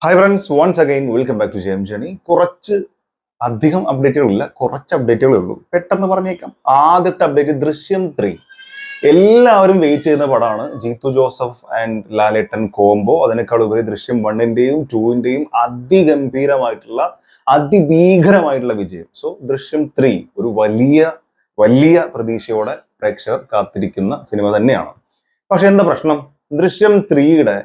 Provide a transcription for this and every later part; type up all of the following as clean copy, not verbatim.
Hi friends, once again welcome back to Jaime journey. കുറച്ച് അധികം അപ്ഡേറ്റുകളില്ല, കുറച്ച് അപ്ഡേറ്റുകളേ ഉള്ളൂ. പെട്ടെന്ന് പറഞ്ഞേക്കാം. ആദ്യത്തെ അപ്ഡേറ്റ് ദൃശ്യം 3. എല്ലാവരും വെയിറ്റ് ചെയ്യുന്ന പടമാണ്. Jeethu Joseph and Lalettan combo. അതിനേക്കാൾ ഉപരി ദൃശ്യം 1-ന്റെയും 2-ന്റെയും അതിഗംഭീരമായിട്ടുള്ള അതിഭീകരമായിട്ടുള്ള വിജയം. സോ ദൃശ്യം 3 ഒരു വലിയ വലിയ പ്രതീക്ഷയോടെ പ്രേക്ഷകർ കാത്തിരിക്കുന്ന സിനിമ തന്നെയാണ്. പക്ഷെ എന്താ പ്രശ്നം? ദൃശ്യം 3യുടെ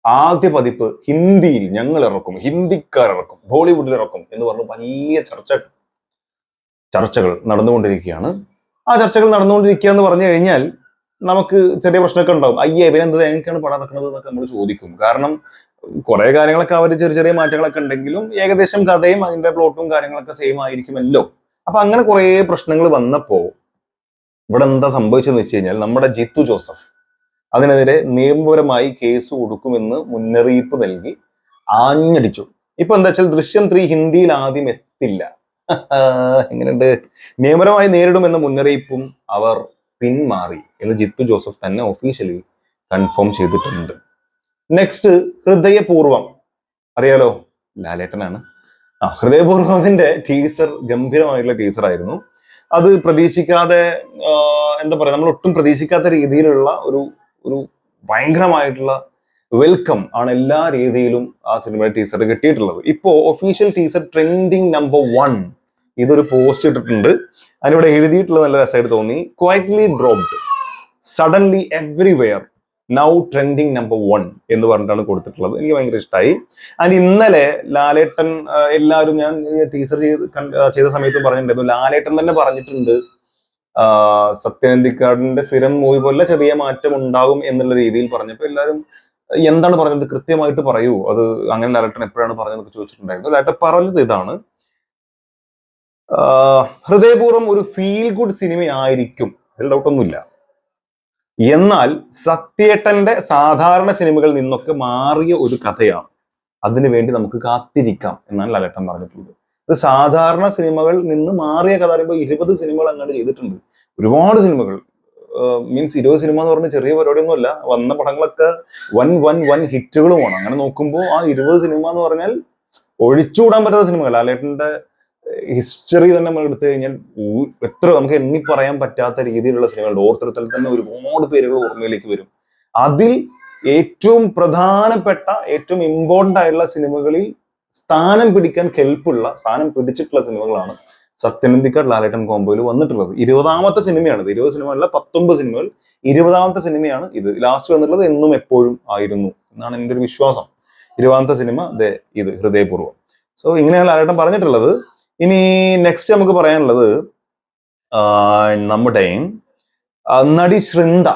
ആദ്യ പതിപ്പ് ഹിന്ദിയിൽ ഞങ്ങൾ ഇറക്കും, ഹിന്ദിക്കാർ ഇറക്കും, ബോളിവുഡിൽ ഇറക്കും എന്ന് പറഞ്ഞ് വലിയ ചർച്ചകൾ നടന്നുകൊണ്ടിരിക്കുകയാണ്. ആ ചർച്ചകൾ നടന്നുകൊണ്ടിരിക്കുക എന്ന് പറഞ്ഞു കഴിഞ്ഞാൽ നമുക്ക് ചെറിയ പ്രശ്നമൊക്കെ ഉണ്ടാവും. അയ്യേ, ഇവരെന്ത് എങ്ങനെയാണ് പടം നടക്കുന്നത് എന്നൊക്കെ നമ്മൾ ചോദിക്കും. കാരണം കുറെ കാര്യങ്ങളൊക്കെ അവർ ചെറിയ ചെറിയ മാറ്റങ്ങളൊക്കെ ഉണ്ടെങ്കിലും ഏകദേശം കഥയും അതിന്റെ പ്ലോട്ടും കാര്യങ്ങളൊക്കെ സെയിം ആയിരിക്കുമല്ലോ. അപ്പൊ അങ്ങനെ കുറെ പ്രശ്നങ്ങൾ വന്നപ്പോ ഇവിടെ എന്താ സംഭവിച്ചെന്ന് വെച്ച് കഴിഞ്ഞാൽ നമ്മുടെ ജിത്തു ജോസഫ് അതിനെതിരെ നിയമപരമായി കേസ് കൊടുക്കുമെന്ന് മുന്നറിയിപ്പ് നൽകി ആഞ്ഞടിച്ചു. ഇപ്പൊ എന്താ വെച്ചാൽ ദൃശ്യം 3 ഹിന്ദിയിൽ ആദ്യം എത്തില്ല. എങ്ങനെയുണ്ട്? നിയമപരമായി നേരിടുമെന്ന മുന്നറിയിപ്പും അവർ പിന്മാറി എന്ന് ജിത്തു ജോസഫ് തന്നെ ഒഫീഷ്യലി കൺഫേം ചെയ്തിട്ടുണ്ട്. നെക്സ്റ്റ്, ഹൃദയപൂർവം. അറിയാലോ, ലാലേട്ടനാണ്. ഹൃദയപൂർവ്വത്തിന്റെ ടീസർ ഗംഭീരമായിട്ടുള്ള ടീസർ ആയിരുന്നു. അത് പ്രതീക്ഷിക്കാതെ, എന്താ പറയാ, നമ്മൾ ഒട്ടും പ്രതീക്ഷിക്കാത്ത രീതിയിലുള്ള ഒരു ഭയങ്കരമായിട്ടുള്ള വെൽക്കം ആണ് എല്ലാ രീതിയിലും ആ സിനിമയുടെ ടീസർ കിട്ടിയിട്ടുള്ളത്. ഇപ്പോ ഒഫീഷ്യൽ ടീസർ ട്രെൻഡിങ് നമ്പർ 1 ഇതൊരു പോസ്റ്റ് ഇട്ടിട്ടുണ്ട്. അതിനിവിടെ എഴുതിയിട്ടുള്ളത് നല്ല രസമായിട്ട് തോന്നി. Quietly dropped suddenly everywhere now trending number 1 എന്ന് പറഞ്ഞിട്ടാണ് കൊടുത്തിട്ടുള്ളത്. എനിക്ക് ഭയങ്കര ഇഷ്ടമായി. ആൻഡ് ഇന്നലെ ലാലേട്ടൻ, എല്ലാവരും, ഞാൻ ടീസർ ചെയ്ത സമയത്ത് പറഞ്ഞിട്ടുണ്ടായിരുന്നു, ലാലേട്ടൻ തന്നെ പറഞ്ഞിട്ടുണ്ട് സത്യനന്ദിക്കാടിന്റെ സ്ഥിരം മൂവി പോലെ ചെറിയ മാറ്റം ഉണ്ടാകും എന്നുള്ള രീതിയിൽ പറഞ്ഞപ്പോൾ എല്ലാവരും എന്താണ് പറഞ്ഞത്, കൃത്യമായിട്ട് പറയൂ, അത് അങ്ങനെ ലാലേട്ടൻ എപ്പോഴാണ് പറഞ്ഞതെന്നൊക്കെ ചോദിച്ചിട്ടുണ്ടായിരുന്നു. ലാലേട്ടൻ പറഞ്ഞത് ഇതാണ്: ഹൃദയപൂർവ്വം ഒരു ഫീൽ ഗുഡ് സിനിമയായിരിക്കും, അതിൽ ഡൗട്ടൊന്നുമില്ല. എന്നാൽ സത്യേട്ടന്റെ സാധാരണ സിനിമകളിൽ നിന്നൊക്കെ മാറിയ ഒരു കഥയാണ്, അതിനുവേണ്ടി നമുക്ക് കാത്തിരിക്കാം എന്നാണ് ലാലേട്ടൻ പറഞ്ഞിട്ടുള്ളത്. ഇത് സാധാരണ സിനിമകളിൽ നിന്ന് മാറിയ കഥ പറയുമ്പോൾ 20 സിനിമകൾ അങ്ങോട്ട് ചെയ്തിട്ടുണ്ട്. ഒരുപാട് സിനിമകൾ, മീൻസ് 20 സിനിമ എന്ന് പറഞ്ഞാൽ ചെറിയ പരിപാടിയൊന്നും അല്ല. വന്ന പടങ്ങളൊക്കെ വൻ ഹിറ്റുകളുമാണ്. അങ്ങനെ നോക്കുമ്പോൾ ആ 20 സിനിമ എന്ന് പറഞ്ഞാൽ ഒഴിച്ചുകൂടാൻ പറ്റാത്ത സിനിമകൾ. ലാലേട്ടന്റെ ഹിസ്റ്ററി തന്നെ നമ്മൾ എടുത്തു കഴിഞ്ഞാൽ എത്ര നമുക്ക് എണ്ണി പറയാൻ പറ്റാത്ത രീതിയിലുള്ള സിനിമകൾ. ഓർത്തരത്തിൽ തന്നെ ഒരുപാട് പേരുകൾ ഓർമ്മയിലേക്ക് വരും. അതിൽ ഏറ്റവും പ്രധാനപ്പെട്ട, ഏറ്റവും ഇമ്പോർട്ടന്റ് ആയിട്ടുള്ള സിനിമകളിൽ സ്ഥാനം പിടിക്കാൻ സ്ഥാനം പിടിച്ചിട്ടുള്ള സിനിമകളാണ് സത്യനന്ദിക്കാട് ലാലേട്ടൻ കോംബോയിൽ വന്നിട്ടുള്ളത്. 20ാമത്തെ സിനിമയാണിത്. 20 സിനിമകളിലെ 19 സിനിമകൾ 20ാമത്തെ സിനിമയാണ് ഇത്. ലാസ്റ്റ് വന്നിട്ടുള്ളത് എന്നും എപ്പോഴും ആയിരുന്നു എന്നാണ് എൻ്റെ ഒരു വിശ്വാസം. 20ാമത്തെ സിനിമ ഇത് ഹൃദയപൂർവ്വം. സോ ഇങ്ങനെയാണ് ലാലേട്ടൻ പറഞ്ഞിട്ടുള്ളത്. ഇനി നെക്സ്റ്റ് നമുക്ക് പറയാനുള്ളത് നമ്മുടെ നടി ശൃന്ദ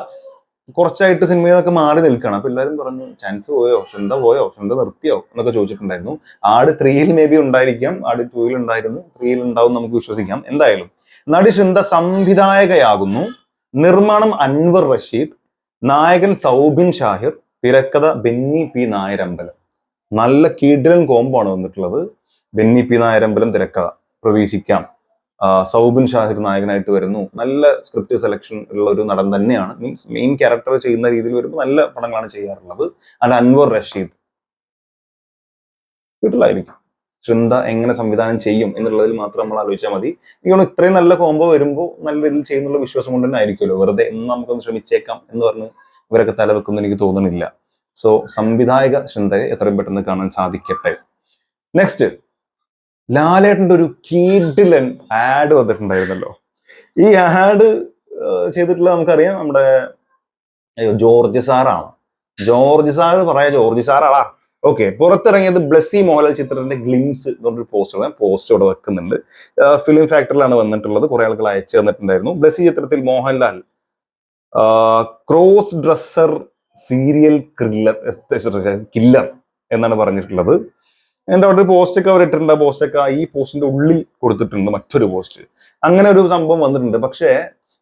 കുറച്ചായിട്ട് സിനിമയിൽ നിന്നൊക്കെ മാറി നിൽക്കണം. അപ്പൊ എല്ലാവരും പറഞ്ഞു, ചാൻസ് പോയോ, ശൃന്ദ നിർത്തിയോ എന്നൊക്കെ ചോദിച്ചിട്ടുണ്ടായിരുന്നു. ആട് 3-ൽ മേ ബി ഉണ്ടായിരിക്കാം, ആട് 2-ൽ ഉണ്ടായിരുന്നു, 3-ൽ ഉണ്ടാവും, നമുക്ക് വിശ്വസിക്കാം. എന്തായാലും നടി ശൃന്ദ സംവിധായകയാകുന്നു. നിർമ്മാണം അൻവർ റഷീദ്, നായകൻ സൗബിൻ ഷാഹിർ, തിരക്കഥ ബെന്നി പി നായരമ്പലം. നല്ല കിടിലൻ കോംബോ ആണ് വന്നിട്ടുള്ളത്. ബെന്നി പി നായരമ്പലം തിരക്കഥ, പ്രതീക്ഷിക്കാം. സൗബിൻ ഷാഹിർ നായകനായിട്ട് വരുന്നു. നല്ല സ്ക്രിപ്റ്റ് സെലക്ഷൻ ഉള്ള ഒരു നടൻ തന്നെയാണ്. മീൻസ് മെയിൻ ക്യാരക്ടർ ചെയ്യുന്ന രീതിയിൽ വരുമ്പോൾ നല്ല പടങ്ങളാണ് ചെയ്യാറുള്ളത്. അല്ല, അൻവർ റഷീദ് കിട്ടില്ലായിരിക്കും. ശൃന്ദ എങ്ങനെ സംവിധാനം ചെയ്യും എന്നുള്ളതിൽ മാത്രം നമ്മൾ ആലോചിച്ചാൽ മതി. എനിക്ക് ഇത്രയും നല്ല കോംബോ വരുമ്പോൾ നല്ല രീതിയിൽ ചെയ്യുന്നുള്ള വിശ്വാസം കൊണ്ട് തന്നെ ആയിരിക്കുമല്ലോ. വെറുതെ നമുക്കൊന്ന് ശ്രമിച്ചേക്കാം എന്ന് പറഞ്ഞ് ഇവരൊക്കെ തലവെക്കുമെന്ന് എനിക്ക് തോന്നുന്നില്ല. സോ സംവിധായക ശൃന്ദയെ എത്രയും പെട്ടെന്ന് കാണാൻ സാധിക്കട്ടെ. നെക്സ്റ്റ്, ലാലേട്ടന്റെ ഒരു കിടിലൻ ആഡ് വന്നിട്ടുണ്ടായിരുന്നല്ലോ. ഈ ആഡ് ചെയ്തിട്ടുള്ള നമുക്കറിയാം, നമ്മുടെ ജോർജ് സാറാണ്. ജോർജ് സാറാളാ. ഓക്കെ, പുറത്തിറങ്ങിയത് ബ്ലെസ്സി മോഹൻലാൽ ചിത്രത്തിന്റെ ഗ്ലിംസ് എന്നൊരു പോസ്റ്റ് ഇവിടെ വെക്കുന്നുണ്ട്. ഫിലിം ഫാക്ടറിയിലാണ് വന്നിട്ടുള്ളത്. കുറെ ആളുകൾ അയച്ചു തന്നിട്ടുണ്ടായിരുന്നു. ബ്ലെസ്സി ചിത്രത്തിൽ Mohanlal cross dresser serial killer എന്നാണ് പറഞ്ഞിട്ടുള്ളത്. എൻ്റെ അവിടെ ഒരു പോസ്റ്റൊക്കെ അവർ ഇട്ടിട്ടുണ്ട്. ആ പോസ്റ്റൊക്കെ ഈ പോസ്റ്റിന്റെ ഉള്ളിൽ കൊടുത്തിട്ടുണ്ട് മറ്റൊരു പോസ്റ്റ്. അങ്ങനെ ഒരു സംഭവം വന്നിട്ടുണ്ട്. പക്ഷേ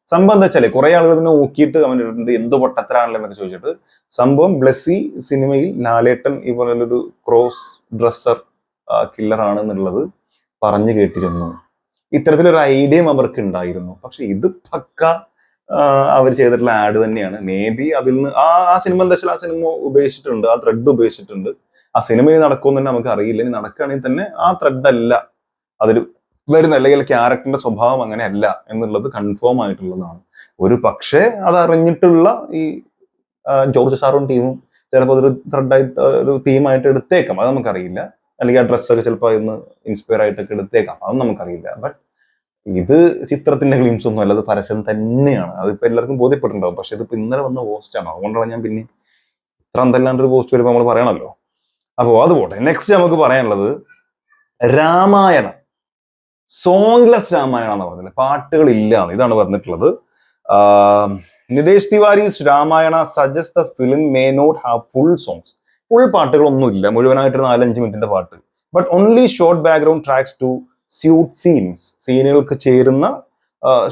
സംഭവം എന്താ വെച്ചാല് കുറെ ആളുകൾ ഇതിനെ നോക്കിയിട്ട് കമന്റ് ഇട്ടിട്ടുണ്ട്, എന്ത് പൊട്ടത്തരാണല്ലോ എന്നൊക്കെ ചോദിച്ചിട്ട്. സംഭവം ബ്ലെസ്സി സിനിമയിൽ ലാലേട്ടൻ ഈ പറഞ്ഞൊരു ക്രോസ് ഡ്രസ്സർ കില്ലർ ആണ് എന്നുള്ളത് പറഞ്ഞു കേട്ടിരുന്നു. ഇത്തരത്തിലൊരു ഐഡിയയും അവർക്ക് ഉണ്ടായിരുന്നു. പക്ഷെ ഇത് പക്ക അവർ ചെയ്തിട്ടുള്ള ആഡ് തന്നെയാണ്. മേ ബി അതിൽ നിന്ന് ആ സിനിമ എന്താ വെച്ചാൽ ആ സിനിമ ഉപയോഗിച്ചിട്ടുണ്ട്, ആ ത്രെഡ് ഉപയോഗിച്ചിട്ടുണ്ട്. ആ സിനിമ ഇനി നടക്കുമെന്ന് തന്നെ നമുക്ക് അറിയില്ല. ഇനി നടക്കുകയാണെങ്കിൽ തന്നെ ആ ത്രെഡ് അല്ല അതിൽ വരുന്ന, അല്ലെങ്കിൽ ക്യാരക്ടറിന്റെ സ്വഭാവം അങ്ങനെയല്ല എന്നുള്ളത് കൺഫേം ആയിട്ടുള്ളതാണ്. ഒരു പക്ഷേ അത് അറിഞ്ഞിട്ടുള്ള ഈ ജോർജ് സാറും ടീമും ചിലപ്പോൾ അതൊരു ത്രെഡായിട്ട് ഒരു തീമായിട്ട് എടുത്തേക്കാം, അത് നമുക്കറിയില്ല. അല്ലെങ്കിൽ ആ ഡ്രസ്സൊക്കെ ചിലപ്പോൾ അതിന്ന് ഇൻസ്പയർ ആയിട്ടൊക്കെ എടുത്തേക്കാം, അതൊന്നും നമുക്കറിയില്ല. ബട്ട് ഇത് ചിത്രത്തിന്റെ ഗ്ലിംസ് ഒന്നും അല്ല, അത് പരസ്യം തന്നെയാണ്. അതിപ്പോ എല്ലാവർക്കും ബോധ്യപ്പെട്ടിട്ടുണ്ടാവും. പക്ഷെ ഇതിപ്പോ ഇന്നലെ വന്ന പോസ്റ്റാണ്, അതുകൊണ്ടാണ് ഞാൻ പിന്നെ ഇത്ര എന്തെല്ലാണ്ടൊരു പോസ്റ്റ് വരുമ്പോൾ നമ്മൾ പറയണല്ലോ. അപ്പോൾ അത് പോട്ടെ. നെക്സ്റ്റ് നമുക്ക് പറയാനുള്ളത് രാമായണം, സോങ്ലെസ് രാമായണം എന്ന് പറഞ്ഞില്ല, പാട്ടുകളില്ല, ഇതാണ് പറഞ്ഞിട്ടുള്ളത്. Nitesh Tiwari's Ramayana suggest the film may not have full songs. Full പാട്ടുകളൊന്നുമില്ല, മുഴുവനായിട്ട് 4-5 മിനിറ്റിന്റെ പാട്ട്. But only short background tracks to suit scenes. സീനുകൾക്ക് ചേരുന്ന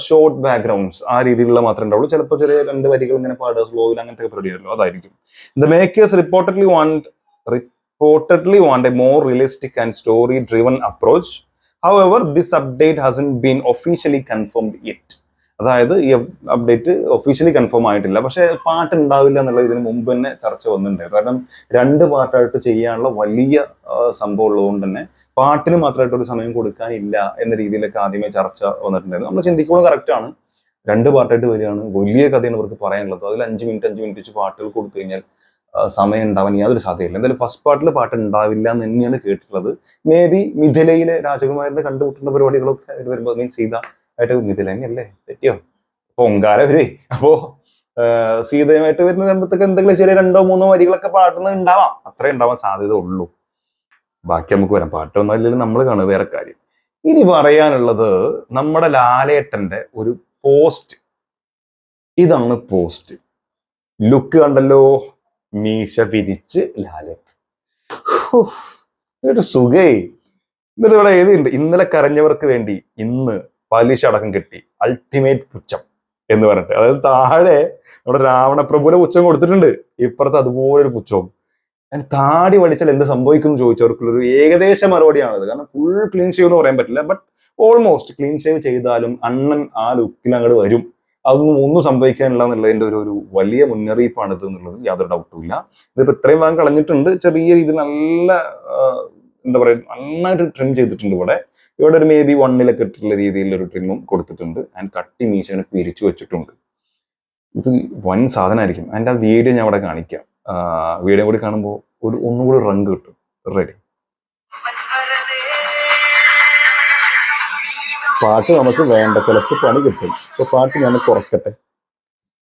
ഷോർട്ട് ബാക്ക്ഗ്രൗണ്ട്സ് ആ രീതിയിലുള്ള മാത്രമേ ഉണ്ടാവുള്ളൂ. ചിലപ്പോൾ ചെറിയ 2 വരികൾ ഇങ്ങനെ പാടുക, സ്ലോയിൽ, അങ്ങനത്തെ പരിപാടിയല്ലോ, അതായിരിക്കും. The makers reportedly want A more realistic and story driven approach. However, this update hasn't been officially confirmed yet. അതായത് ഈ അപ്ഡേറ്റ് ഒഫീഷ്യലി കൺഫേം ആയിട്ടില്ല. പക്ഷെ പാട്ട് ഉണ്ടാവില്ല എന്നുള്ളത് ഇതിന് മുമ്പ് തന്നെ ചർച്ച വന്നിട്ടുണ്ടായിരുന്നു. കാരണം 2 പാർട്ടായിട്ട് ചെയ്യാനുള്ള വലിയ സംഭവം ഉള്ളതുകൊണ്ട് തന്നെ പാട്ടിന് മാത്രമായിട്ട് ഒരു സമയം കൊടുക്കാനില്ല എന്ന രീതിയിലൊക്കെ ആദ്യമേ ചർച്ച വന്നിട്ടുണ്ടായിരുന്നു. നമ്മൾ ചിന്തിക്കുമ്പോൾ കറക്റ്റ് ആണ്. 2 പാർട്ടായിട്ട് വരികയാണ്, വലിയ കഥയാണ് ഇവർക്ക് പറയാനുള്ളത്. അതിൽ 5 മിനിറ്റ് വെച്ച് പാട്ടുകൾ കൊടുത്തു കഴിഞ്ഞാൽ സമയം ഉണ്ടാവാൻ യാതൊരു സാധ്യതയില്ല. എന്തായാലും ഫസ്റ്റ് പാർട്ടിൽ പാട്ട് ഉണ്ടാവില്ല എന്ന് തന്നെയാണ് കേട്ടിട്ടുള്ളത്. മേ ബി മിഥിലയിലെ രാജകുമാരനെ കണ്ടുമുട്ടുന്ന പരിപാടികളൊക്കെ വരുമ്പോൾ സീത ആയിട്ട്, മിഥില തന്നെയല്ലേ, തെറ്റിയോ, പൊങ്കാല വരെ, അപ്പോ സീതയുമായിട്ട് വരുന്ന സമയത്തൊക്കെ എന്തെങ്കിലും ചെറിയ 2-3 വരികളൊക്കെ പാടുന്നത് ഉണ്ടാവാം, അത്രേ ഉണ്ടാവാൻ സാധ്യത ഉള്ളൂ. ബാക്കി നമുക്ക് വരാം. പാട്ടൊന്നും അല്ലെങ്കിൽ നമ്മൾ കാണുക വേറെ കാര്യം. ഇനി പറയാനുള്ളത് നമ്മുടെ ലാലേട്ടന്റെ ഒരു പോസ്റ്റ്. ഇതാണ് പോസ്റ്റ്. ലുക്ക് കണ്ടല്ലോ, മീശ പിരിച്ച് ലാലേട്ടൻ, ഒരു സുഖേ. എന്നിട്ട് ഇവിടെ എഴുതിയിട്ടുണ്ട്, ഇന്നലെ കരഞ്ഞവർക്ക് വേണ്ടി ഇന്ന് പലിശ അടക്കം കിട്ടി, അൾട്ടിമേറ്റ് പുച്ഛം എന്ന് പറഞ്ഞിട്ട്. അതായത് താഴെ നമ്മുടെ രാവണപ്രഭുവിനെ പുച്ഛം കൊടുത്തിട്ടുണ്ട്, ഇപ്പുറത്ത് അതുപോലെ ഒരു പുച്ഛവും. താടി വടിച്ചാൽ എന്ത് സംഭവിക്കും എന്ന് ചോദിച്ചവർക്കുള്ളൊരു ഏകദേശ മറുപടിയാണത്. കാരണം ഫുൾ ക്ലീൻ ഷേവ് എന്ന് പറയാൻ പറ്റില്ല, ബട്ട് ഓൾമോസ്റ്റ് ക്ലീൻ ഷേവ് ചെയ്താലും അണ്ണൻ ആ ലുക്കിൽ അങ്ങോട്ട് വരും. ഒന്നും സംഭവിക്കാനില്ല എന്നുള്ളതിന്റെ ഒരു വലിയ മുന്നറിയിപ്പാണ് ഇത് എന്നുള്ളത് യാതൊരു ഡൗട്ടും ഇല്ല. ഇതിപ്പോ ഇത്രയും ഭാഗം കളഞ്ഞിട്ടുണ്ട്, ചെറിയ രീതിയിൽ നല്ല എന്താ പറയുക, നന്നായിട്ട് ട്രിം ചെയ്തിട്ടുണ്ട്. ഇവിടെ ഒരു മേ ബി 1-ലൊക്കെ ഇട്ടിട്ടുള്ള രീതിയിലൊരു ട്രിമ്മും കൊടുത്തിട്ടുണ്ട്. ആൻഡ് കട്ടി മീശ അങ്ങനെ പിരിച്ചു വെച്ചിട്ടുണ്ട്. ഇത് വൻ സാധനമായിരിക്കും. അതിന്റെ ആ വീഡിയോ ഞാൻ അവിടെ കാണിക്കാം. വീഡിയോ കൂടി കാണുമ്പോൾ ഒന്നുകൂടി റങ്ക് കിട്ടും. റെഡി. പാട്ട് നമുക്ക് വേണ്ട, ചിലപ്പോൾ പണി കിട്ടും. പക്ഷെ പാട്ട് ഞാൻ കുറക്കട്ടെ,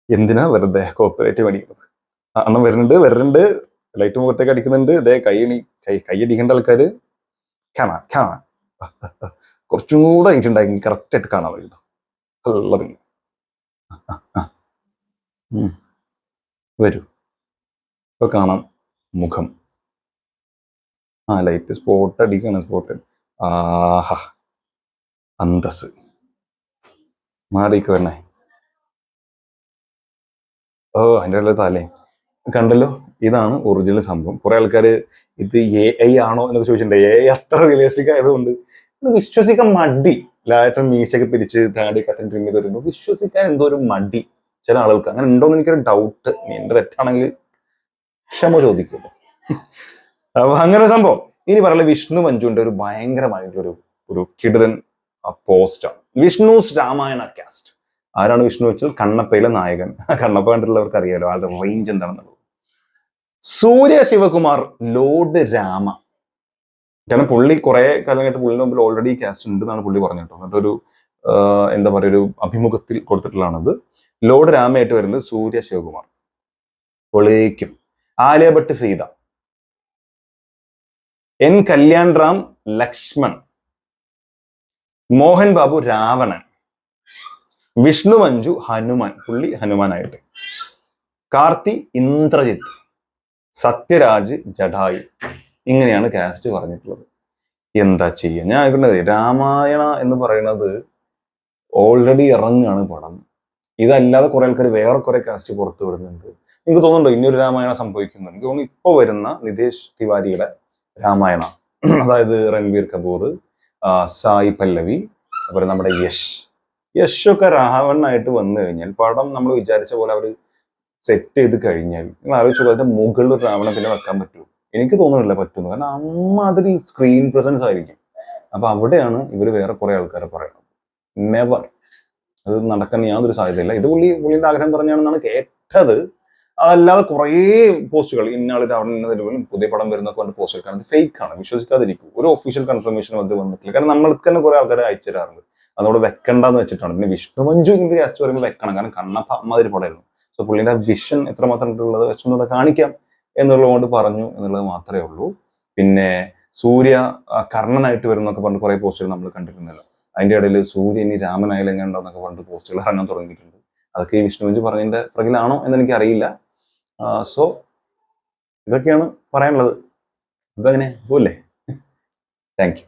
എന്തിനാ വെറുതെ കോപ്പറേറ്റ് പണിയുന്നത്. അണ്ണം വരുന്നുണ്ട്, ലൈറ്റ് മുഖത്തേക്ക് അടിക്കുന്നുണ്ട്. ഇതേ കൈയടിക്കേണ്ട ആൾക്കാര് കുറച്ചും കൂടെ ആയിട്ടുണ്ടായി കറക്റ്റ് ആയിട്ട് കാണാൻ കഴിയുന്നു. വരൂ, ഇപ്പൊ കാണാം മുഖം. ലൈറ്റ് സ്പോട്ട് അടിക്കാണ്, സ്പോട്ട്. ആഹാ, അന്തസ് മാറിക്ക് വരണേ. അതിൻ്റെ ഉള്ള തലേ കണ്ടല്ലോ, ഇതാണ് ഒറിജിനൽ സംഭവം. കുറെ ആൾക്കാര് ഇത് AI ആണോ എന്നൊക്കെ ചോദിച്ചിട്ടുണ്ട്. AI അത്ര റിയലിസ്റ്റിക് ആയതുകൊണ്ട് വിശ്വസിക്കാൻ മടി. ലാലേട്ടൻ മീശയൊക്കെ പിരിച്ച് താടി കത്തൻ ട്രിം ചെയ്ത് വരുമ്പോൾ വിശ്വസിക്കാൻ എന്തോ ഒരു മടി ചില ആളുകൾക്ക്. അങ്ങനെ ഉണ്ടോന്ന് എനിക്കൊരു ഡൗട്ട്. എന്റെ തെറ്റാണെങ്കിൽ ക്ഷമ ചോദിക്കുന്നു. അപ്പൊ അങ്ങനെ സംഭവം. ഇനി പറയുന്നത് വിഷ്ണു മഞ്ജുവിന്റെ ഒരു ഭയങ്കരമായിട്ടൊരു കിടിലൻ പോസ്റ്റാണ്. വിഷ്ണുസ് രാമായണ കാസ്റ്റ്. ആരാണ് വിഷ്ണു വെച്ചാൽ കണ്ണപ്പയിലെ നായകൻ. കണ്ണപ്പ കണ്ടിട്ടുള്ളവർക്ക് അറിയാലോ ആളുടെ റേഞ്ച് എന്താണെന്നുള്ളത്. സൂര്യ ശിവകുമാർ ലോഡ് രാമ. കാരണം പുള്ളി കുറെ കാലം കഴിഞ്ഞിട്ട് പുള്ളിന് മുമ്പിൽ ഓൾറെഡി കാസ്റ്റ് ഉണ്ട് എന്നാണ് പുള്ളി പറഞ്ഞിട്ടോ. എന്നിട്ടൊരു എന്താ പറയുക, ഒരു അഭിമുഖത്തിൽ കൊടുത്തിട്ടുള്ളതാണത്. ലോഡ് രാമയായിട്ട് വരുന്നത് സൂര്യ ശിവകുമാർ. പൊളിക്കും. ആലിയ ഭട്ട് സീത, എൻ കല്യാൺ റാം ലക്ഷ്മൺ, മോഹൻ ബാബു രാവണൻ, വിഷ്ണു മഞ്ജു ഹനുമാൻ, പുള്ളി ഹനുമാനായിട്ട്, കാർത്തി ഇന്ദ്രജിത്ത്, സത്യരാജ് ജഡായു. ഇങ്ങനെയാണ് കാസ്റ്റ് പറഞ്ഞിട്ടുള്ളത്. എന്താ ചെയ്യുക, ഞാൻ ആയിക്കോട്ടെ. രാമായണ എന്ന് പറയുന്നത് ഓൾറെഡി ഇറങ്ങുകയാണ് പടം. ഇതല്ലാതെ കുറെ ആൾക്കാർ വേറെ കുറെ കാസ്റ്റ് പുറത്തു വിടുന്നുണ്ട്. എനിക്ക് തോന്നുന്നുണ്ടോ ഇനിയൊരു രാമായണ സംഭവിക്കുന്നു? എനിക്ക് തോന്നുന്നു ഇപ്പൊ വരുന്ന നിതേഷ് തിവാരിയുടെ രാമായണ, അതായത് രൺബീർ കപൂർ, സായി പല്ലവി, അതുപോലെ നമ്മുടെ യശൊക്കെ രാവണനായിട്ട് വന്നു കഴിഞ്ഞാൽ പടം നമ്മൾ വിചാരിച്ച പോലെ അവർ സെറ്റ് ചെയ്ത് കഴിഞ്ഞാൽ നിങ്ങൾ ആലോചിച്ചു, അതിന്റെ മുകളിൽ ഒരു രാവണൻ പിന്നെ വെക്കാൻ പറ്റുമോ? എനിക്ക് തോന്നുന്നില്ല പറ്റുന്നു. കാരണം അമ്മാതിരി സ്ക്രീൻ പ്രസൻസ് ആയിരിക്കും. അപ്പൊ അവിടെയാണ് ഇവര് വേറെ കുറെ ആൾക്കാരെ പറയുന്നത്. നെവർ, അത് നടക്കാൻ യാതൊരു സാധ്യതയില്ല. ഇത് പുള്ളിന്റെ ആഗ്രഹം പറഞ്ഞാണെന്നാണ് കേട്ടത്. അതല്ലാതെ കുറേ പോസ്റ്റുകൾ ഇന്നാളിത് അവിടെ നിന്ന് പുതിയ പടം വരുന്നൊക്കെ പറഞ്ഞ പോസ്റ്റുകൾ കാണുന്നത് ഫേക്ക് ആണ്, വിശ്വസിക്കാതിരിക്കും. ഒരു ഒഫീഷ്യൽ കൺഫർമേഷനും അത് വന്നിട്ടില്ല. കാരണം നമ്മൾക്ക് തന്നെ കുറെ ആൾക്കാരെ അയച്ചു തരാറുണ്ട്, അതോടെ വെക്കണ്ടെന്ന് വെച്ചിട്ടാണ്. പിന്നെ വിഷ്ണു മഞ്ജു ഇതിന്റെ കാസ്റ്റ് പറയുമ്പോൾ വെക്കണം, കാരണം കണ്ണപ്പ അമ്മാതിരി പടമായിരുന്നു. സോ പുള്ളിന്റെ വിഷൻ എത്രമാത്രം ഉള്ളത് വെച്ചൊന്നുകൂടെ കാണിക്കാം എന്നുള്ളത് കൊണ്ട് പറഞ്ഞു എന്നുള്ളത് മാത്രമേ ഉള്ളൂ. പിന്നെ സൂര്യ കർണനായിട്ട് വരുന്നൊക്കെ പറഞ്ഞ് കുറെ പോസ്റ്റുകൾ നമ്മൾ കണ്ടിരുന്നല്ലോ. അതിന്റെ ഇടയിൽ സൂര്യ ഇനി രാമനായാലും എങ്ങനെ ഉണ്ടോന്നൊക്കെ പറഞ്ഞിട്ട് പോസ്റ്റുകൾ ഇറങ്ങാൻ തുടങ്ങിയിട്ടുണ്ട്. അതൊക്കെ ഈ വിഷ്ണു മഞ്ജു പറഞ്ഞതിന്റെ പുറകിലാണോ എന്ന് എനിക്ക് അറിയില്ല. സോ ഇതൊക്കെയാണ് പറയാനുള്ളത്. ഇപ്പൊ എങ്ങനെ പോലേ? Thank you.